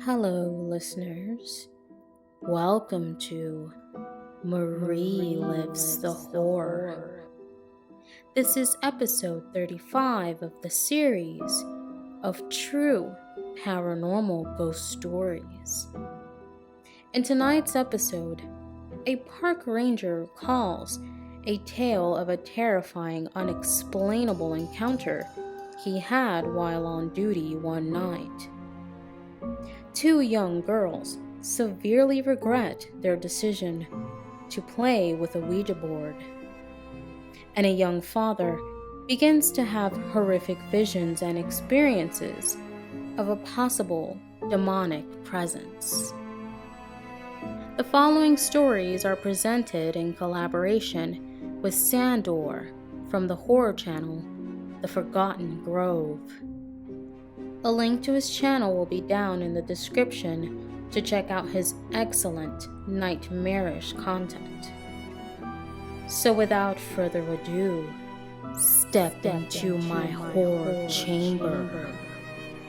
Hello, listeners. Welcome to Marie Lives the Horror. This is episode 35 of the series of True Paranormal Ghost Stories. In tonight's episode, a park ranger recalls a tale of a terrifying, unexplainable encounter he had while on duty one night. Two young girls severely regret their decision to play with a Ouija board, and a young father begins to have horrific visions and experiences of a possible demonic presence. The following stories are presented in collaboration with Sandor from the horror channel The Forgotten Grove. A link to his channel will be down in the description to check out his excellent nightmarish content. So without further ado, step into my horror chamber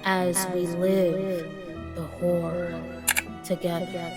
as we live the horror together.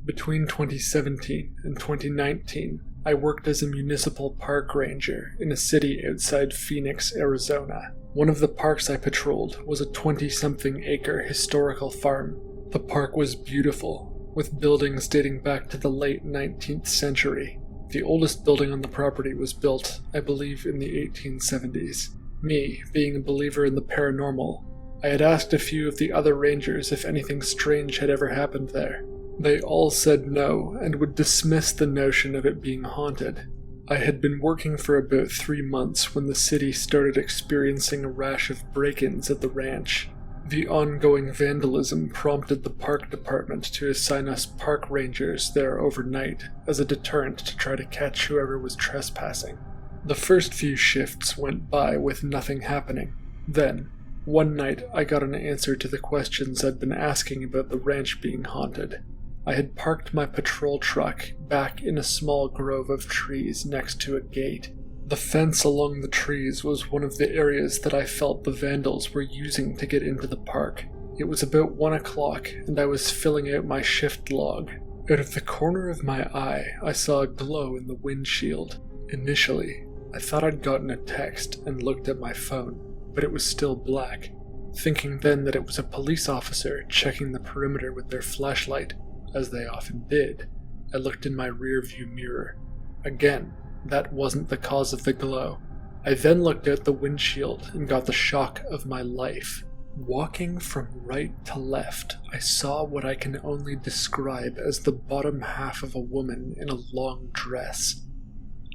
Between 2017 and 2019, I worked as a municipal park ranger in a city outside Phoenix, Arizona. One of the parks I patrolled was a 20-something acre historical farm. The park was beautiful, with buildings dating back to the late 19th century. The oldest building on the property was built, I believe, in the 1870s. Me, being a believer in the paranormal, I had asked a few of the other rangers if anything strange had ever happened there. They all said no and would dismiss the notion of it being haunted. I had been working for about 3 months when the city started experiencing a rash of break-ins at the ranch. The ongoing vandalism prompted the park department to assign us park rangers there overnight as a deterrent to try to catch whoever was trespassing. The first few shifts went by with nothing happening. Then, one night I got an answer to the questions I'd been asking about the ranch being haunted. I had parked my patrol truck back in a small grove of trees next to a gate. The fence along the trees was one of the areas that I felt the vandals were using to get into the park. It was about 1 o'clock, and I was filling out my shift log. Out of the corner of my eye, I saw a glow in the windshield. Initially, I thought I'd gotten a text and looked at my phone, but it was still black, thinking then that it was a police officer checking the perimeter with their flashlight. As they often did, I looked in my rear-view mirror. Again, that wasn't the cause of the glow. I then looked out the windshield and got the shock of my life. Walking from right to left, I saw what I can only describe as the bottom half of a woman in a long dress.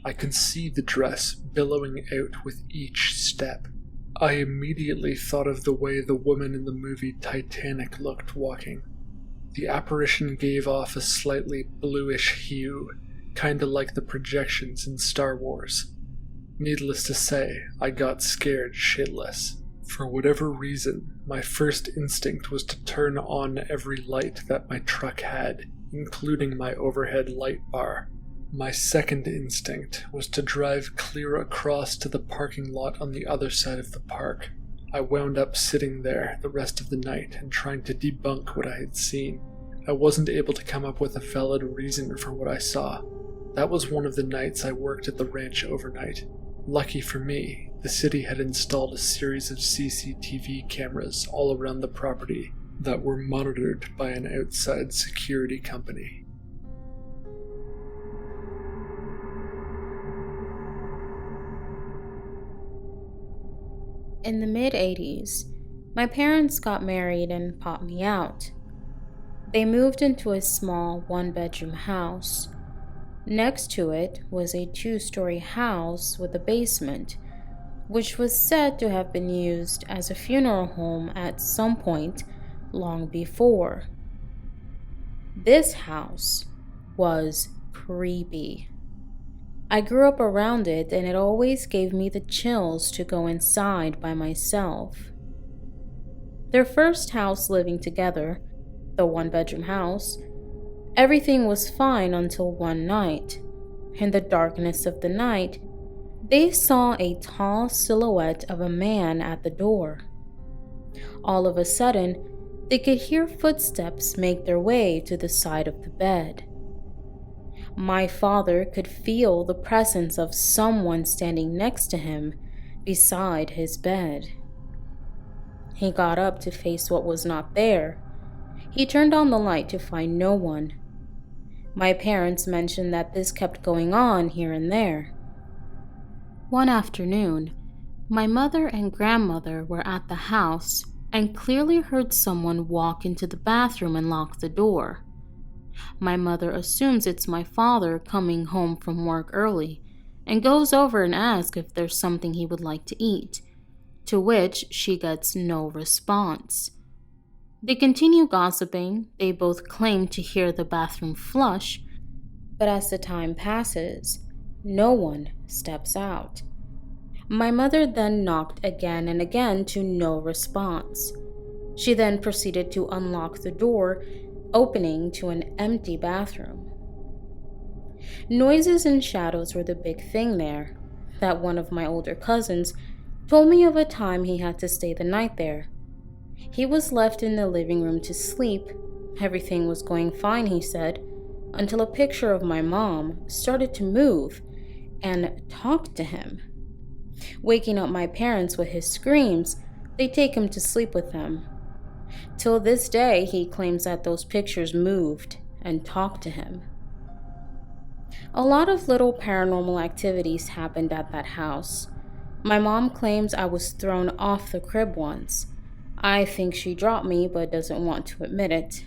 I could see the dress billowing out with each step. I immediately thought of the way the woman in the movie Titanic looked walking. The apparition gave off a slightly bluish hue, kinda like the projections in Star Wars. Needless to say, I got scared shitless. For whatever reason, my first instinct was to turn on every light that my truck had, including my overhead light bar. My second instinct was to drive clear across to the parking lot on the other side of the park. I wound up sitting there the rest of the night and trying to debunk what I had seen. I wasn't able to come up with a valid reason for what I saw. That was one of the nights I worked at the ranch overnight. Lucky for me, the city had installed a series of CCTV cameras all around the property that were monitored by an outside security company. In the mid-80s, my parents got married and popped me out. They moved into a small one-bedroom house. Next to it was a 2-story house with a basement, which was said to have been used as a funeral home at some point long before. This house was creepy. I grew up around it, and it always gave me the chills to go inside by myself. Their first house living together, the one-bedroom house, everything was fine until one night. In the darkness of the night, They saw a tall silhouette of a man at the door. All of a sudden, they could hear footsteps make their way to the side of the bed. My father could feel the presence of someone standing next to him beside his bed. He got up to face what was not there. He turned on the light to find no one. My parents mentioned that this kept going on here and there. One afternoon, my mother and grandmother were at the house and clearly heard someone walk into the bathroom and lock the door. My mother assumes it's my father coming home from work early and goes over and asks if there's something he would like to eat, to which she gets no response. They continue gossiping. They both claim to hear the bathroom flush, but as the time passes, no one steps out. My mother then knocked again and again to no response. She then proceeded to unlock the door, opening to an empty bathroom. Noises and shadows were the big thing there. That one of my older cousins told me of a time he had to stay the night there. He was left in the living room to sleep. Everything was going fine, he said, until a picture of my mom started to move and talk to him. Waking up my parents with his screams, they take him to sleep with them. Till this day, he claims that those pictures moved and talked to him. A lot of little paranormal activities happened at that house. My mom claims I was thrown off the crib once. I think she dropped me but doesn't want to admit it.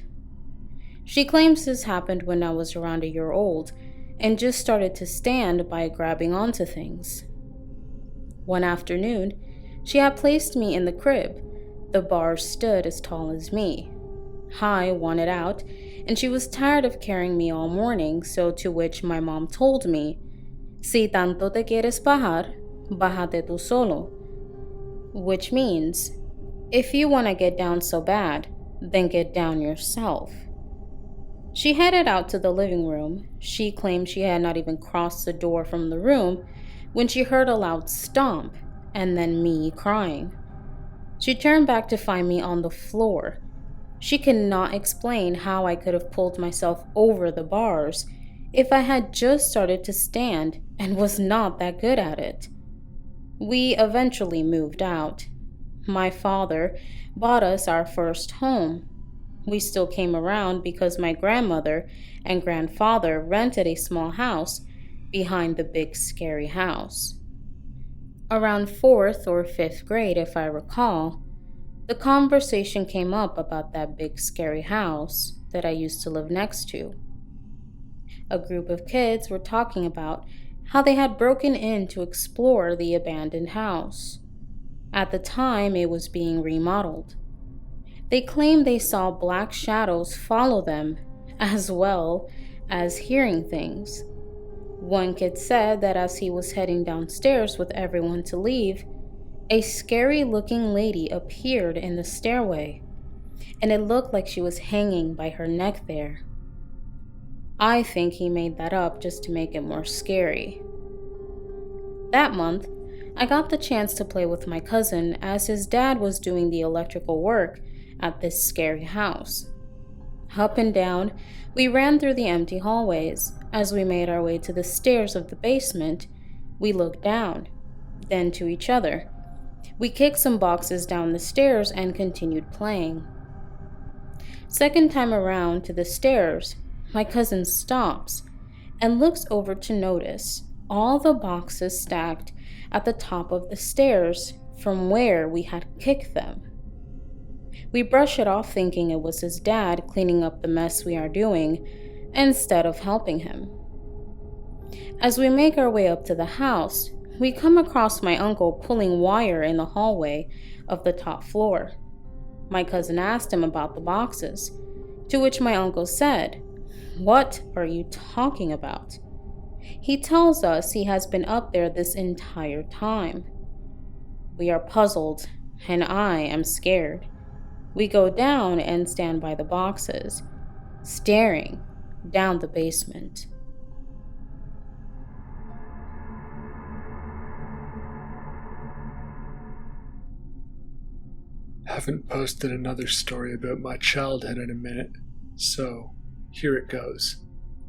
She claims this happened when I was around a year old and just started to stand by grabbing onto things. One afternoon, she had placed me in the crib. The bars stood as tall as me. I wanted out, and she was tired of carrying me all morning, so to which my mom told me, "Si tanto te quieres bajar, bájate tú solo," which means, if you want to get down so bad, then get down yourself. She headed out to the living room. She claimed she had not even crossed the door from the room when she heard a loud stomp and then me crying. She turned back to find me on the floor. She could not explain how I could have pulled myself over the bars if I had just started to stand and was not that good at it. We eventually moved out. My father bought us our first home. We still came around because my grandmother and grandfather rented a small house behind the big scary house. Around 4th or 5th grade, if I recall, the conversation came up about that big scary house that I used to live next to. A group of kids were talking about how they had broken in to explore the abandoned house. At the time, it was being remodeled. They claimed they saw black shadows follow them, as well as hearing things. One kid said that as he was heading downstairs with everyone to leave, a scary-looking lady appeared in the stairway, and it looked like she was hanging by her neck there. I think he made that up just to make it more scary. That month, I got the chance to play with my cousin as his dad was doing the electrical work at this scary house. Up and down, we ran through the empty hallways. As we made our way to the stairs of the basement, we looked down, then to each other. We kicked some boxes down the stairs and continued playing. Second time around to the stairs, my cousin stops and looks over to notice all the boxes stacked at the top of the stairs from where we had kicked them. We brush it off thinking it was his dad cleaning up the mess we are doing instead of helping him. As we make our way up to the house, we come across my uncle pulling wire in the hallway of the top floor. My cousin asked him about the boxes, to which my uncle said, "What are you talking about?" He tells us he has been up there this entire time. We are puzzled, and I am scared. We go down and stand by the boxes, staring down the basement. Haven't posted another story about my childhood in a minute, so here it goes.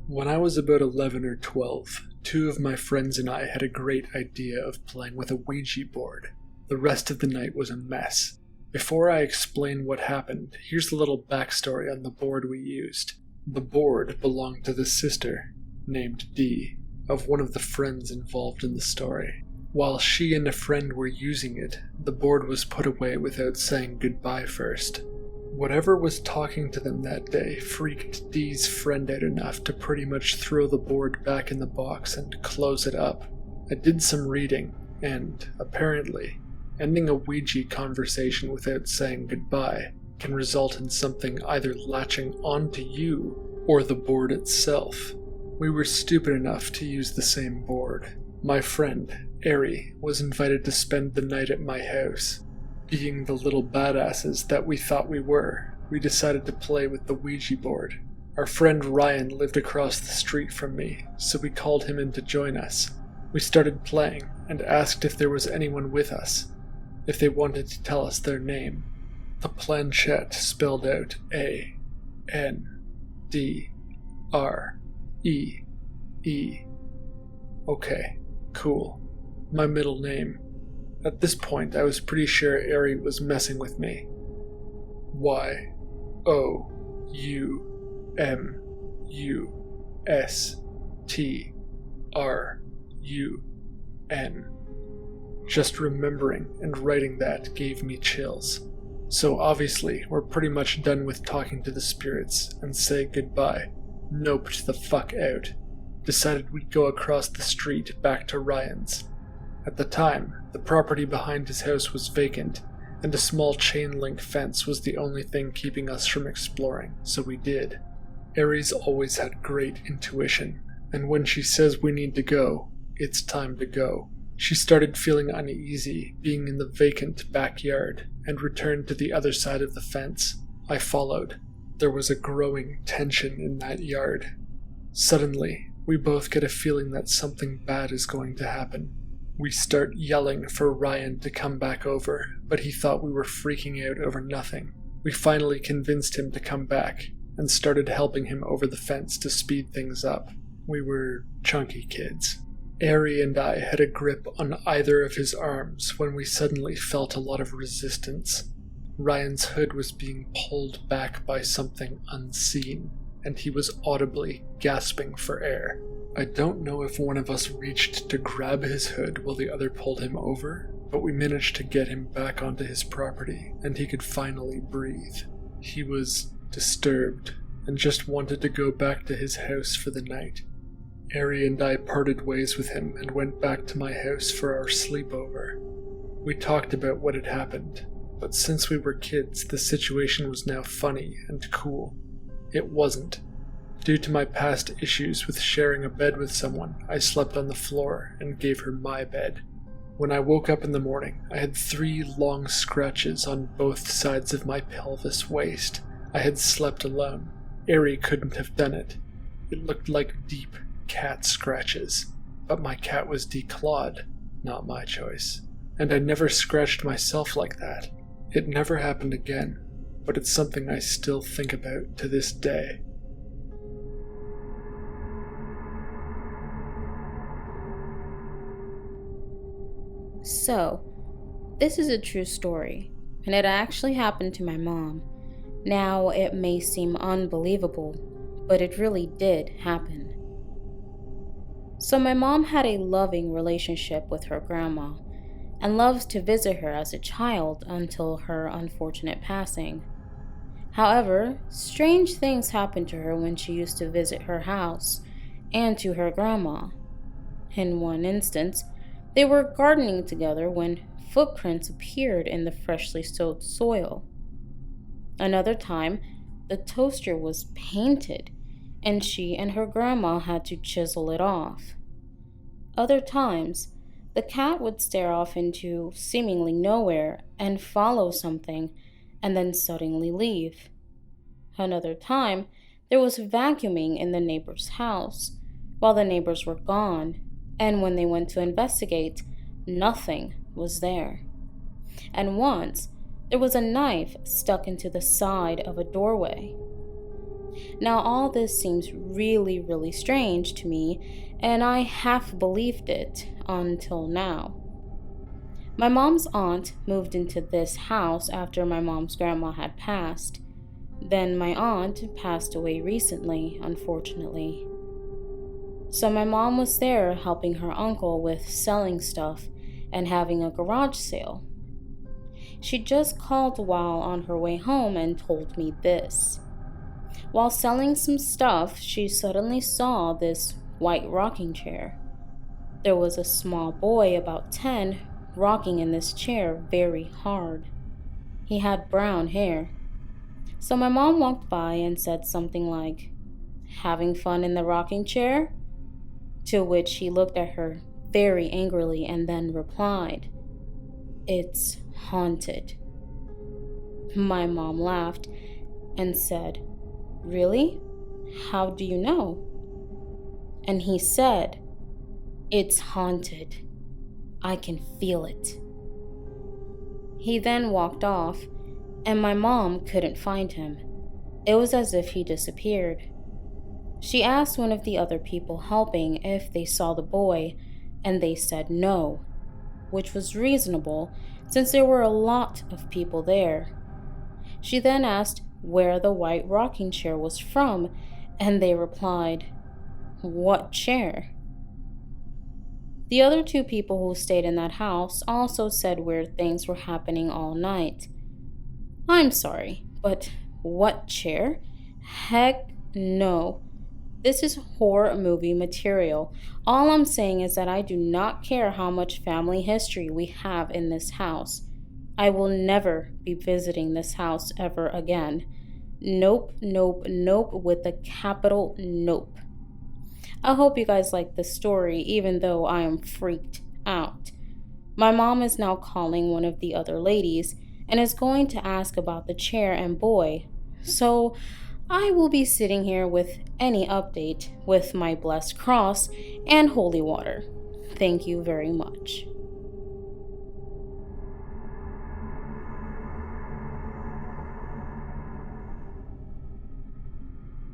When I was about 11 or 12, two of my friends and I had a great idea of playing with a Ouija board. The rest of the night was a mess. Before I explain what happened, here's a little backstory on the board we used. The board belonged to the sister, named Dee, of one of the friends involved in the story. While she and a friend were using it, the board was put away without saying goodbye first. Whatever was talking to them that day freaked Dee's friend out enough to pretty much throw the board back in the box and close it up. I did some reading, and, apparently, ending a Ouija conversation without saying goodbye can result in something either latching onto you or the board itself. We were stupid enough to use the same board. My friend, Ari, was invited to spend the night at my house. Being the little badasses that we thought we were, we decided to play with the Ouija board. Our friend Ryan lived across the street from me, so we called him in to join us. We started playing and asked if there was anyone with us, if they wanted to tell us their name. The planchette spelled out A-N-D-R-E-E. Okay, cool. My middle name. At this point, I was pretty sure Ari was messing with me. Y-O-U-M-U-S-T-R-U-N. Just remembering and writing that gave me chills. So obviously, we're pretty much done with talking to the spirits and say goodbye. Noped the fuck out. Decided we'd go across the street back to Ryan's. At the time, the property behind his house was vacant, and a small chain-link fence was the only thing keeping us from exploring, so we did. Aries always had great intuition, and when she says we need to go, it's time to go. She started feeling uneasy being in the vacant backyard and returned to the other side of the fence. I followed. There was a growing tension in that yard. Suddenly, we both get a feeling that something bad is going to happen. We start yelling for Ryan to come back over, but he thought we were freaking out over nothing. We finally convinced him to come back, and started helping him over the fence to speed things up. We were chunky kids. Ari and I had a grip on either of his arms when we suddenly felt a lot of resistance. Ryan's hood was being pulled back by something unseen, and he was audibly gasping for air. I don't know if one of us reached to grab his hood while the other pulled him over, but we managed to get him back onto his property, and he could finally breathe. He was disturbed, and just wanted to go back to his house for the night. Ari and I parted ways with him and went back to my house for our sleepover. We talked about what had happened, but since we were kids, the situation was now funny and cool. It wasn't. Due to my past issues with sharing a bed with someone, I slept on the floor and gave her my bed. When I woke up in the morning, I had 3 long scratches on both sides of my pelvis waist. I had slept alone. Ari couldn't have done it. It looked like deep cat scratches, but my cat was declawed, not my choice. And I never scratched myself like that. It never happened again, but it's something I still think about to this day. So, this is a true story, and it actually happened to my mom. Now, it may seem unbelievable, but it really did happen. So, my mom had a loving relationship with her grandma, and loved to visit her as a child until her unfortunate passing. However, strange things happened to her when she used to visit her house and to her grandma. In one instance, they were gardening together when footprints appeared in the freshly sowed soil. Another time, the toaster was painted, and she and her grandma had to chisel it off. Other times, the cat would stare off into seemingly nowhere and follow something, and then suddenly leave. Another time, there was vacuuming in the neighbor's house while the neighbors were gone, and when they went to investigate, nothing was there. And once, there was a knife stuck into the side of a doorway. Now, all this seems really, really strange to me, and I half believed it until now. My mom's aunt moved into this house after my mom's grandma had passed. Then my aunt passed away recently, unfortunately. So my mom was there helping her uncle with selling stuff and having a garage sale. She just called while on her way home and told me this. While selling some stuff, she suddenly saw this white rocking chair. There was a small boy about 10 rocking in this chair very hard. He had brown hair. So my mom walked by and said something like, "Having fun in the rocking chair?" To which he looked at her very angrily and then replied, "It's haunted." My mom laughed and said, "Really? How do you know?" And he said, "It's haunted. I can feel it." He then walked off, and my mom couldn't find him. It was as if he disappeared. She asked one of the other people helping if they saw the boy, and they said no, which was reasonable since there were a lot of people there. She then asked where the white rocking chair was from, and they replied, "What chair?" The other 2 people who stayed in that house also said weird things were happening all night. I'm sorry, but what chair? Heck no. This is horror movie material. All I'm saying is that I do not care how much family history we have in this house. I will never be visiting this house ever again. Nope, nope, nope with a capital nope. I hope you guys like this story, even though I am freaked out. My mom is now calling one of the other ladies and is going to ask about the chair and boy. So I will be sitting here with any update with my blessed cross and holy water. Thank you very much.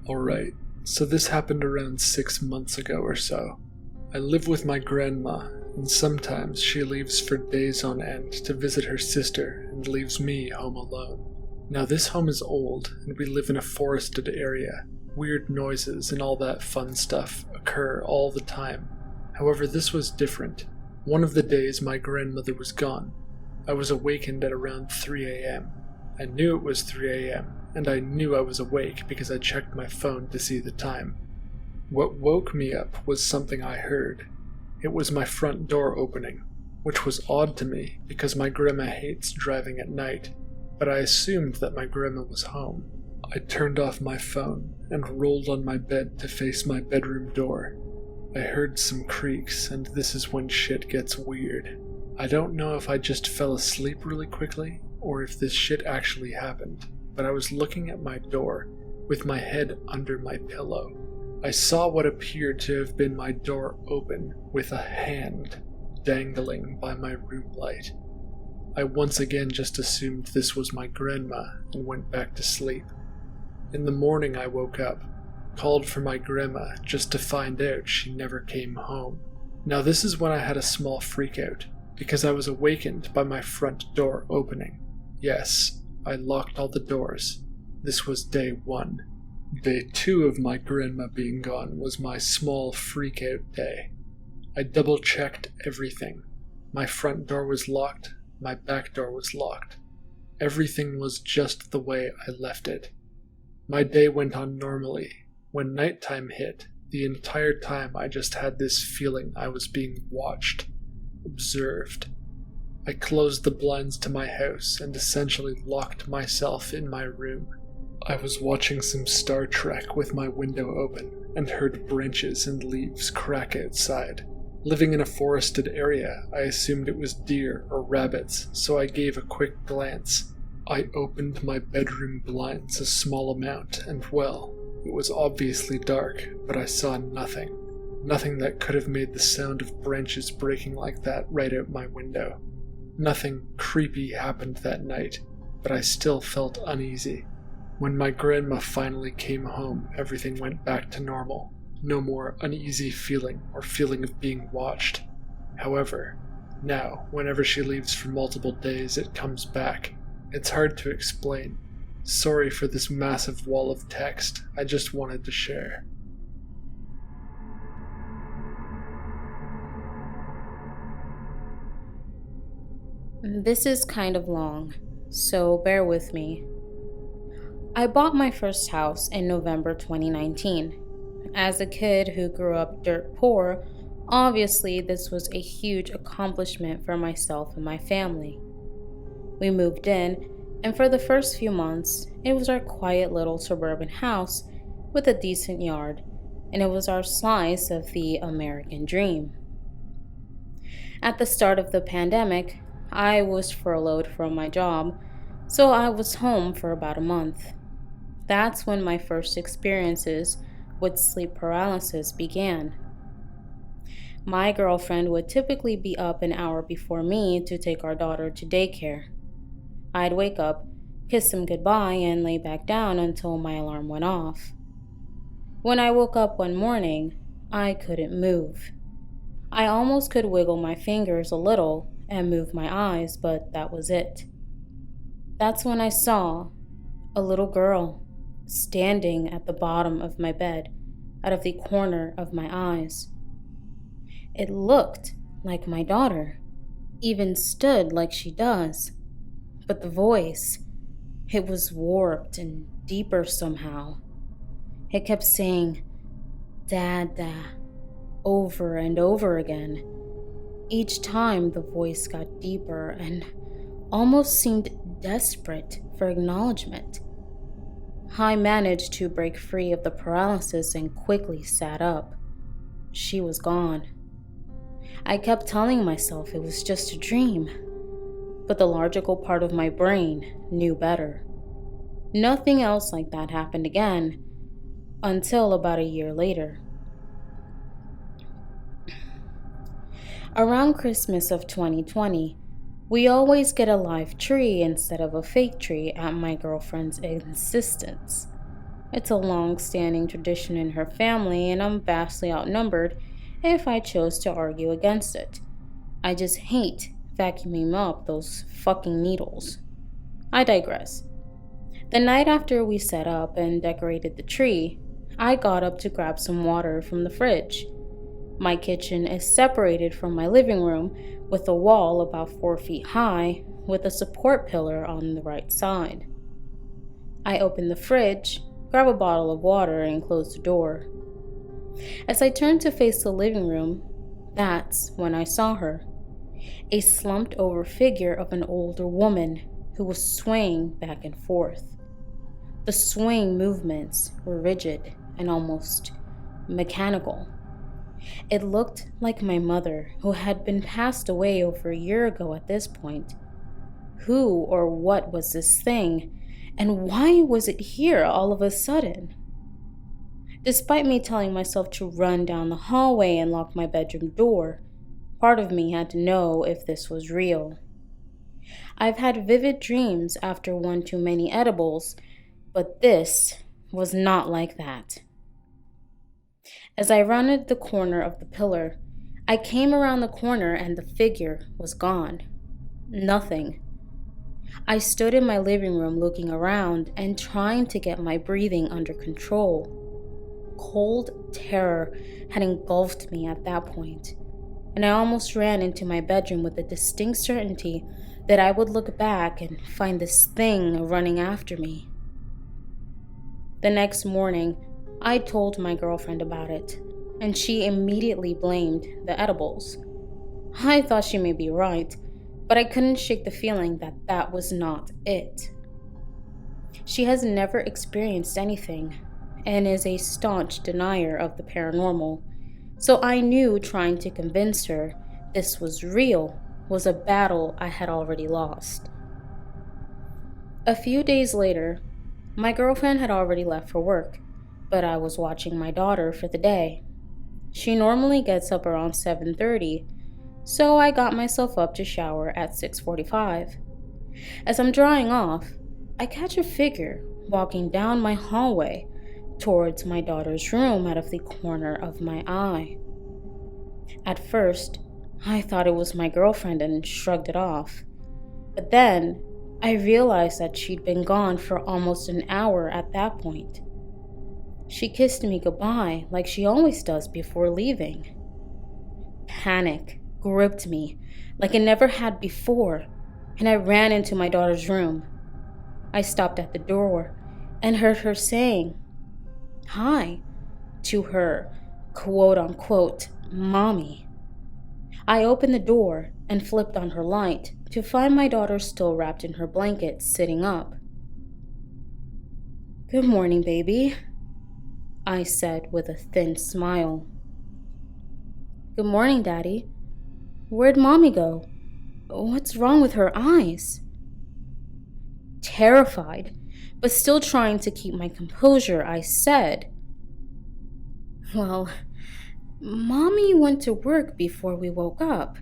Alright, so this happened around 6 months ago or so. I live with my grandma, and sometimes she leaves for days on end to visit her sister and leaves me home alone. Now this home is old, and we live in a forested area. Weird noises and all that fun stuff occur all the time. However, this was different. One of the days my grandmother was gone, I was awakened at around 3 a.m. I knew it was 3 a.m., and I knew I was awake because I checked my phone to see the time. What woke me up was something I heard. It was my front door opening, which was odd to me because my grandma hates driving at night, but I assumed that my grandma was home. I turned off my phone and rolled on my bed to face my bedroom door. I heard some creaks, and this is when shit gets weird. I don't know if I just fell asleep really quickly or if this shit actually happened, but I was looking at my door with my head under my pillow. I saw what appeared to have been my door open with a hand dangling by my room light. I once again just assumed this was my grandma and went back to sleep. In the morning I woke up, called for my grandma just to find out she never came home. Now this is when I had a small freakout, because I was awakened by my front door opening. Yes, I locked all the doors. This was day 1. Day 2 of my grandma being gone was my small freakout day. I double-checked everything. My front door was locked, my back door was locked. Everything was just the way I left it. My day went on normally. When nighttime hit, the entire time I just had this feeling I was being watched, observed. I closed the blinds to my house and essentially locked myself in my room. I was watching some Star Trek with my window open and heard branches and leaves crack outside. Living in a forested area, I assumed it was deer or rabbits, so I gave a quick glance. I opened my bedroom blinds a small amount, and well, it was obviously dark, but I saw nothing. Nothing that could have made the sound of branches breaking like that right out my window. Nothing creepy happened that night. but I still felt uneasy. When my grandma finally came home, everything went back to normal. No more uneasy feeling or feeling of being watched. However, now, whenever she leaves for multiple days, it comes back. It's hard to explain. Sorry for this massive wall of text. I just wanted to share. This is kind of long, so bear with me. I bought my first house in November 2019. As a kid who grew up dirt poor, obviously this was a huge accomplishment for myself and my family. We moved in, and for the first few months, it was our quiet little suburban house with a decent yard, and it was our slice of the American dream. At the start of the pandemic, I was furloughed from my job, so I was home for about a month. That's when my first experiences with sleep paralysis began. My girlfriend would typically be up an hour before me to take our daughter to daycare. I'd wake up, kiss them goodbye, and lay back down until my alarm went off. When I woke up one morning, I couldn't move. I almost could wiggle my fingers a little and move my eyes, but that was it. That's when I saw a little girl standing at the bottom of my bed, out of the corner of my eyes. It looked like my daughter, even stood like she does. But the voice, it was warped and deeper somehow. It kept saying, "Dada," over and over again. Each time the voice got deeper and almost seemed desperate for acknowledgement. I managed to break free of the paralysis and quickly sat up. She was gone. I kept telling myself it was just a dream, but the logical part of my brain knew better. Nothing else like that happened again until about a year later. Around Christmas of 2020, we always get a live tree instead of a fake tree at my girlfriend's insistence. It's a long-standing tradition in her family, and I'm vastly outnumbered if I chose to argue against it. I just hate vacuuming up those fucking needles. I digress. The night after we set up and decorated the tree, I got up to grab some water from the fridge. My kitchen is separated from my living room with a wall about 4 feet high with a support pillar on the right side. I open the fridge, grab a bottle of water, and close the door. As I turned to face the living room, that's when I saw her. A slumped over figure of an older woman who was swaying back and forth. The swaying movements were rigid and almost mechanical. It looked like my mother, who had been passed away over a year ago at this point. Who or what was this thing, and why was it here all of a sudden? Despite me telling myself to run down the hallway and lock my bedroom door, part of me had to know if this was real. I've had vivid dreams after one too many edibles, but this was not like that. As I rounded the corner of the pillar, I came around the corner and the figure was gone. Nothing. I stood in my living room looking around and trying to get my breathing under control. Cold terror had engulfed me at that point, and I almost ran into my bedroom with the distinct certainty that I would look back and find this thing running after me. The next morning, I told my girlfriend about it, and she immediately blamed the edibles. I thought she may be right, but I couldn't shake the feeling that that was not it. She has never experienced anything, and is a staunch denier of the paranormal, so I knew trying to convince her this was real was a battle I had already lost. A few days later, my girlfriend had already left for work, but I was watching my daughter for the day. She normally gets up around 7:30, so I got myself up to shower at 6:45. As I'm drying off, I catch a figure walking down my hallway towards my daughter's room out of the corner of my eye. At first, I thought it was my girlfriend and shrugged it off. But then, I realized that she'd been gone for almost an hour at that point. She kissed me goodbye like she always does before leaving. Panic gripped me like it never had before, and I ran into my daughter's room. I stopped at the door and heard her saying, "Hi," to her quote-unquote mommy. I opened the door and flipped on her light to find my daughter still wrapped in her blanket, sitting up. "Good morning, baby," I said with a thin smile. "Good morning, Daddy. Where'd Mommy go? What's wrong with her eyes?" Terrified, but still trying to keep my composure, I said, "Well, Mommy went to work before we woke up.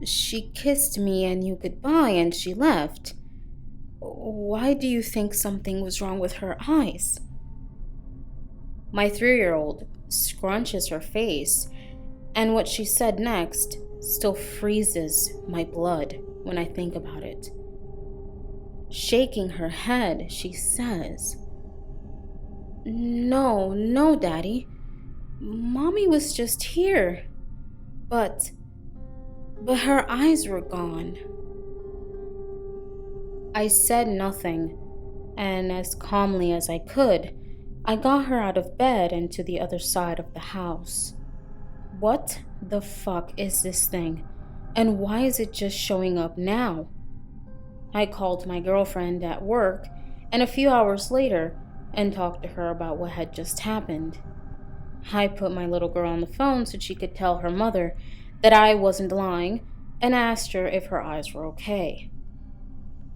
She kissed me and you goodbye and she left. Why do you think something was wrong with her eyes?" My 3-year-old scrunches her face, and what she said next still freezes my blood when I think about it. Shaking her head, she says, No, Daddy. Mommy was just here. But her eyes were gone." I said nothing, and as calmly as I could, I got her out of bed and to the other side of the house. What the fuck is this thing? And why is it just showing up now? I called my girlfriend at work and a few hours later and talked to her about what had just happened. I put my little girl on the phone so she could tell her mother that I wasn't lying and asked her if her eyes were okay.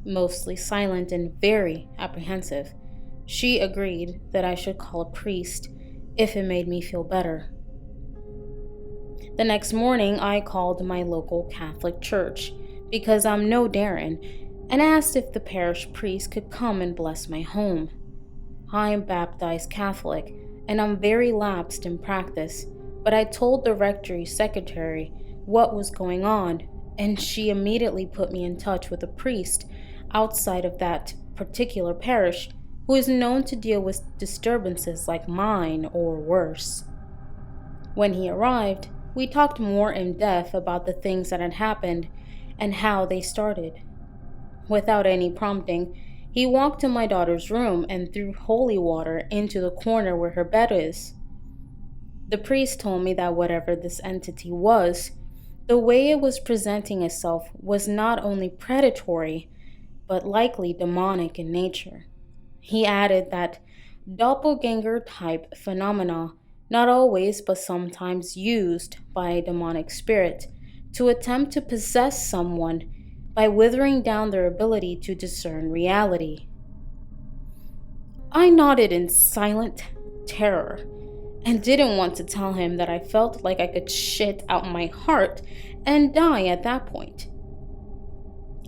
Mostly silent and very apprehensive, she agreed that I should call a priest if it made me feel better. The next morning, I called my local Catholic church because I'm no Darren and asked if the parish priest could come and bless my home. I'm baptized Catholic and I'm very lapsed in practice, but I told the rectory secretary what was going on, and she immediately put me in touch with a priest outside of that particular parish who is known to deal with disturbances like mine or worse. When he arrived, we talked more in depth about the things that had happened and how they started. Without any prompting, he walked to my daughter's room and threw holy water into the corner where her bed is. The priest told me that whatever this entity was, the way it was presenting itself was not only predatory, but likely demonic in nature. He added that doppelganger-type phenomena, not always but sometimes used by a demonic spirit to attempt to possess someone by withering down their ability to discern reality. I nodded in silent terror and didn't want to tell him that I felt like I could shit out my heart and die at that point.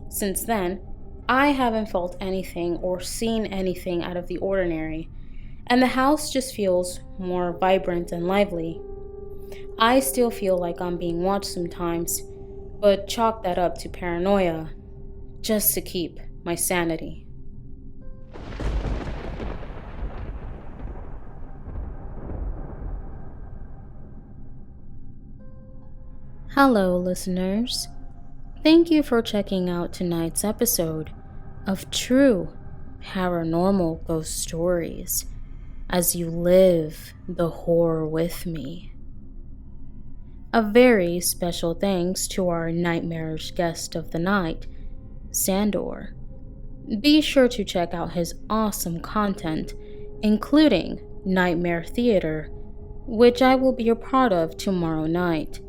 Since then, I haven't felt anything or seen anything out of the ordinary, and the house just feels more vibrant and lively. I still feel like I'm being watched sometimes, but chalk that up to paranoia, just to keep my sanity. Hello, listeners. Thank you for checking out tonight's episode of True Paranormal Ghost Stories as you live the horror with me. A very special thanks to our nightmarish guest of the night, Sandor. Be sure to check out his awesome content, including Nightmare Theater, which I will be a part of tomorrow night.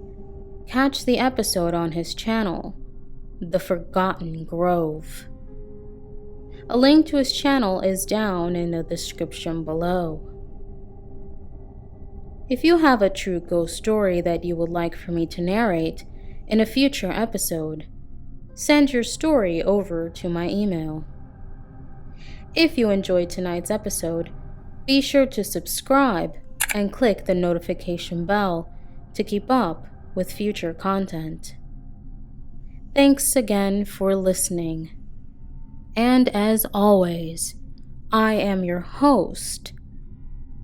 Catch the episode on his channel, The Forgotten Grove. A link to his channel is down in the description below. If you have a true ghost story that you would like for me to narrate in a future episode, send your story over to my email. If you enjoyed tonight's episode, be sure to subscribe and click the notification bell to keep up with future content. Thanks again for listening. And as always, I am your host,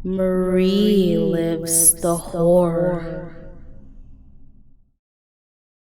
Marie Lives the Horror.